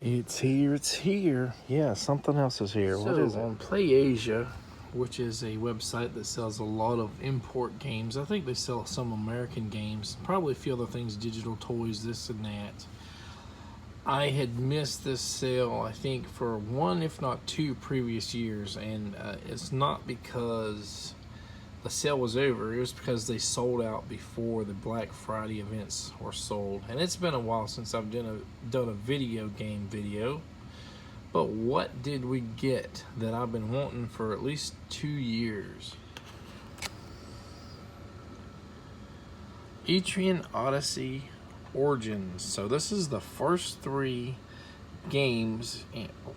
It's here, it's here. Yeah, something else is here. What is it? On PlayAsia, which is a website that sells a lot of import games. I think they sell some American games, probably a few other things, digital toys, this and that. I had missed this sale, I think, for one, if not two previous years, and it's not because the sale was over. It was because they sold out before the Black Friday events were sold. And it's been a while since I've done a video game video. But what did we get that I've been wanting for at least 2 years? Etrian Odyssey Origins. So this is the first 3 games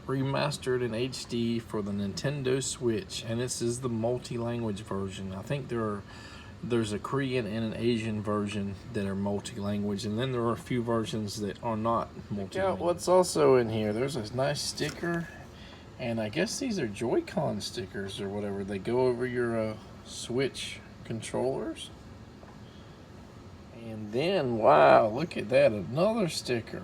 remastered in HD for the Nintendo Switch, and this is the multi-language version. I think there's a Korean and an Asian version that are multi-language, and then there are a few versions that are not multi-language. Yeah, what's also in here? There's a nice sticker, and I guess these are Joy-Con stickers or whatever. They go over your Switch controllers. And then, wow, look at that, another sticker.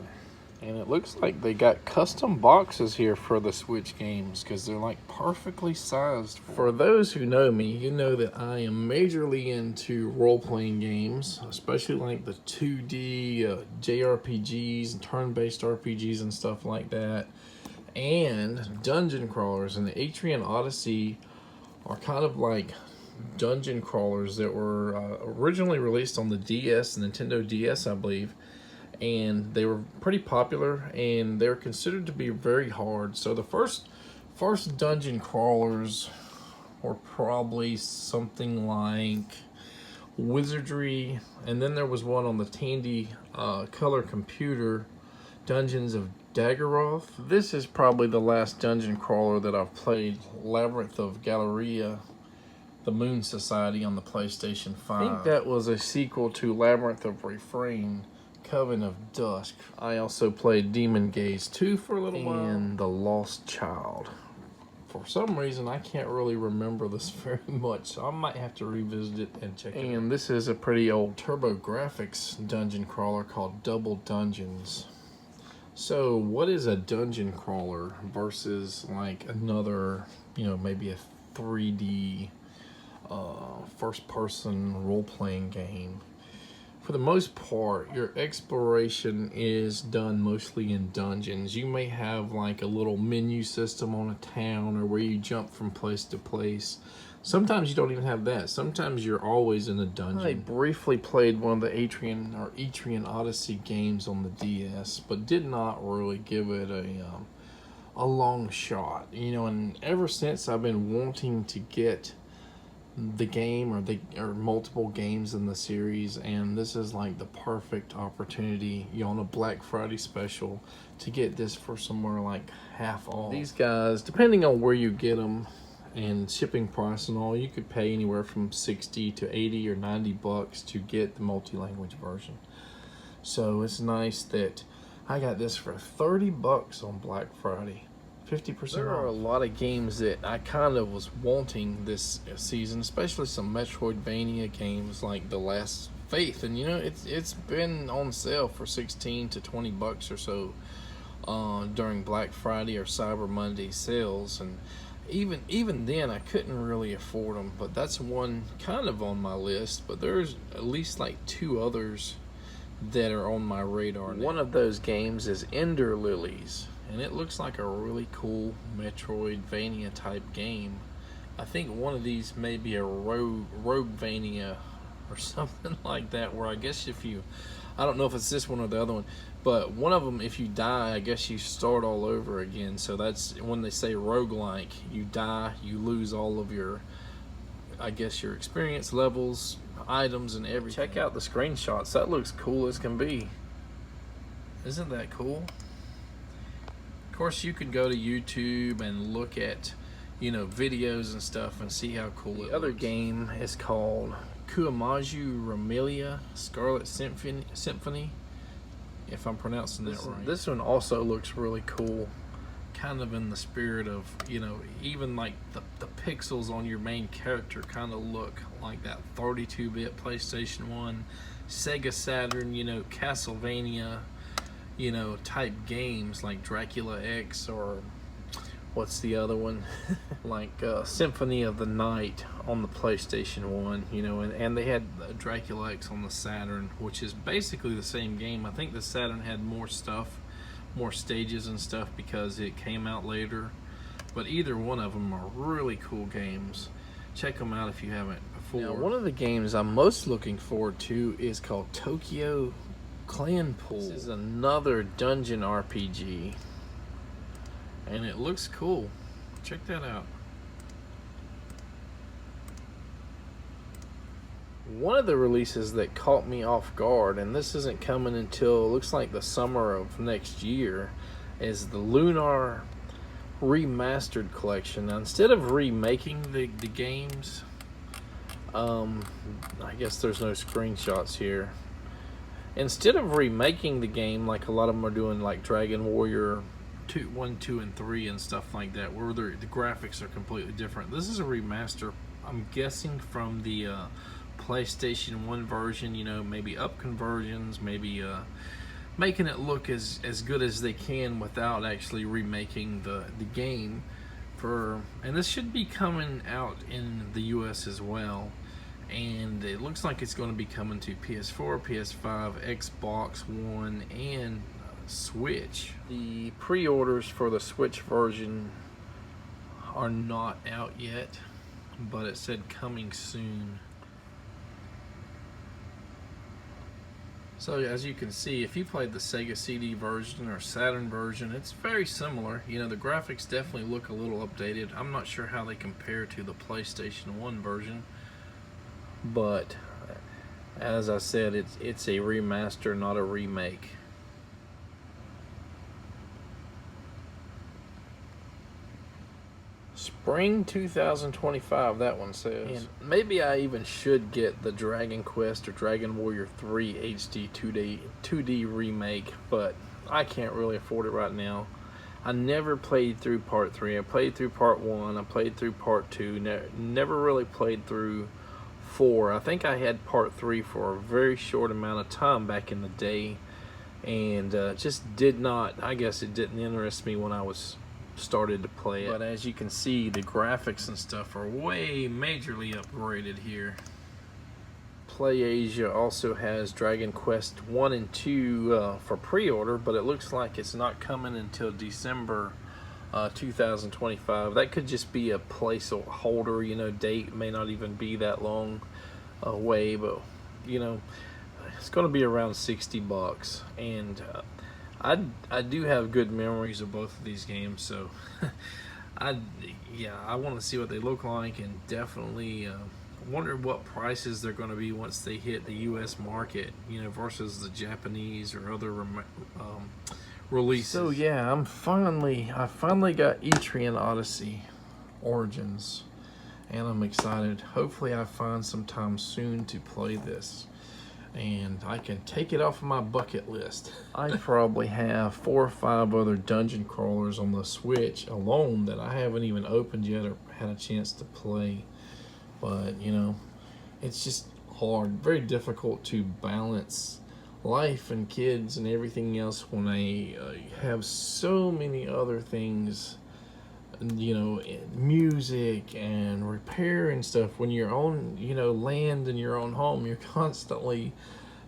And it looks like they got custom boxes here for the Switch games because they're like perfectly sized. For those who know me, you know that I am majorly into role-playing games, especially like the 2D JRPGs and turn-based RPGs and stuff like that, and dungeon crawlers. And the Etrian Odyssey are kind of like dungeon crawlers that were originally released on the DS, Nintendo DS, I believe. And they were pretty popular, and they were considered to be very hard. So the first dungeon crawlers were probably something like Wizardry, and then there was one on the Tandy color computer, Dungeons of Daggeroth. This is probably the last dungeon crawler that I've played, Labyrinth of Galleria, the Moon Society on the PlayStation 5. I think that was a sequel to Labyrinth of Refrain, Coven of Dusk. I also played Demon Gaze 2 for a little while. And The Lost Child. For some reason, I can't really remember this very much, so I might have to revisit it and check it out. And this is a pretty old TurboGrafx dungeon crawler called Double Dungeons. So, what is a dungeon crawler versus like another, maybe a 3D first-person role-playing game? For the most part, your exploration is done mostly in dungeons. You may have like a little menu system on a town or where you jump from place to place. Sometimes you don't even have that. Sometimes you're always in a dungeon. I briefly played one of the Etrian Odyssey games on the DS, but did not really give it a long shot. And ever since I've been wanting to get the game or multiple games in the series, and this is like the perfect opportunity on a Black Friday special to get this for somewhere like half off. These guys, depending on where you get them and shipping price and all, you could pay anywhere from 60 to 80 or 90 bucks to get the multi-language version. So it's nice that I got this for 30 bucks on Black Friday. 50% off. There are a lot of games that I kind of was wanting this season, especially some Metroidvania games like The Last Faith, and it's been on sale for 16 to 20 bucks or so during Black Friday or Cyber Monday sales, and even then I couldn't really afford them. But that's one kind of on my list. But there's at least like 2 others that are on my radar now. One of those games is Ender Lilies, and it looks like a really cool Metroidvania type game. I think one of these may be a Roguevania or something like that, where I guess I don't know if it's this one or the other one, but one of them, if you die, I guess you start all over again. So that's when they say roguelike. You die, you lose all of your, I guess, your experience levels, items, and everything. Check out the screenshots. That looks cool as can be. Isn't that cool? Of course, you can go to YouTube and look at, videos and stuff and see how cool it looks. The other game is called Kuamaju Ramilia Scarlet Symphony, if I'm pronouncing that right. This one also looks really cool, kind of in the spirit of, even like the pixels on your main character kind of look like that 32-bit PlayStation 1, Sega Saturn, Castlevania, you know, type games like Dracula X, or what's the other one? Like Symphony of the Night on the PlayStation 1, you know, and they had Dracula X on the Saturn, which is basically the same game. I think the Saturn had more stuff, more stages and stuff because it came out later. But either one of them are really cool games. Check them out if you haven't before. Now, one of the games I'm most looking forward to is called Tokyo Clan Pool. This is another dungeon RPG, and it looks cool. Check that out. One of the releases that caught me off guard, and this isn't coming until looks like the summer of next year, is the Lunar Remastered Collection. Now, instead of remaking the games, I guess there's no screenshots here. Instead of remaking the game like a lot of them are doing, like Dragon Warrior 1, 2, and 3 and stuff like that, where the graphics are completely different, this is a remaster. I'm guessing from the PlayStation 1 version, you know, maybe up conversions, maybe making it look as good as they can without actually remaking the game. And this should be coming out in the US as well, and it looks like it's going to be coming to PS4, PS5, Xbox One, and Switch. The pre-orders for the Switch version are not out yet, but it said coming soon. So as you can see, if you played the Sega CD version or Saturn version, it's very similar. You know, the graphics definitely look a little updated. I'm not sure how they compare to the PlayStation 1 version, but as I said, it's a remaster, not a remake. Spring 2025, that one says. And maybe I even should get the Dragon Quest or Dragon Warrior 3 HD 2D remake, but I can't really afford it right now. I never played through Part 3. I played through Part 1. I played through Part 2. Never really played through 4. I think I had Part 3 for a very short amount of time back in the day, and just did not, I guess it didn't interest me when I was started to play it. But as you can see, the graphics and stuff are way majorly upgraded here. PlayAsia also has Dragon Quest 1 and 2 for pre-order, but it looks like it's not coming until December 2025. That could just be a placeholder, you know, date may not even be that long away, but you know, it's going to be around $60, and I do have good memories of both of these games, so I want to see what they look like, and definitely wonder what prices they're going to be once they hit the U.S. market, you know, versus the Japanese or other releases. So yeah, I finally got Etrian Odyssey Origins, and I'm excited. Hopefully I find some time soon to play this, and I can take it off of my bucket list. I probably have 4 or 5 other dungeon crawlers on the Switch alone that I haven't even opened yet or had a chance to play. But, you know, it's just hard, very difficult to balance life and kids and everything else when I have so many other things, you know, music and repair and stuff. When you're on, you know, land in your own home, you're constantly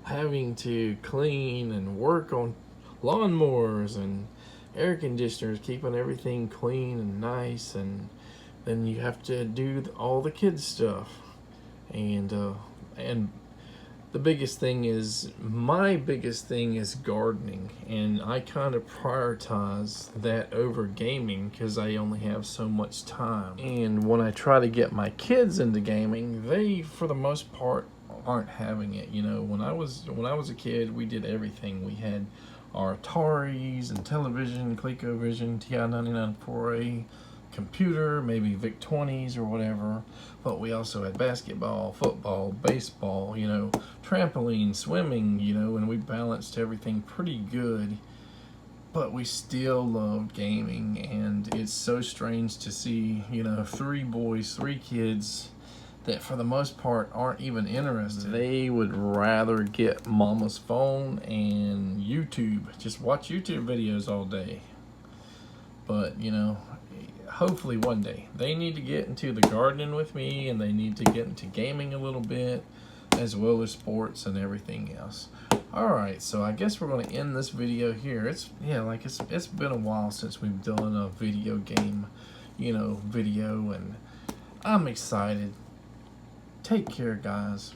having to clean and work on lawnmowers and air conditioners, keeping everything clean and nice, and then you have to do all the kids stuff, and the biggest thing is, my biggest thing is gardening, and I kind of prioritize that over gaming because I only have so much time. And when I try to get my kids into gaming, they for the most part aren't having it. You know, when I was a kid, we did everything. We had our Ataris and television, ColecoVision, TI-99 4A, computer, maybe VIC-20s or whatever, but we also had basketball, football, baseball, you know, trampoline, swimming, you know, and we balanced everything pretty good, but we still loved gaming. And it's so strange to see, you know, 3 boys, 3 kids that for the most part aren't even interested. They would rather get mama's phone and YouTube, just watch YouTube videos all day. But, you know, hopefully one day they need to get into the gardening with me, and they need to get into gaming a little bit, as well as sports and everything else. Alright, so I guess we're going to end this video here. It's been a while since we've done a video game, you know, video, and I'm excited. Take care, guys.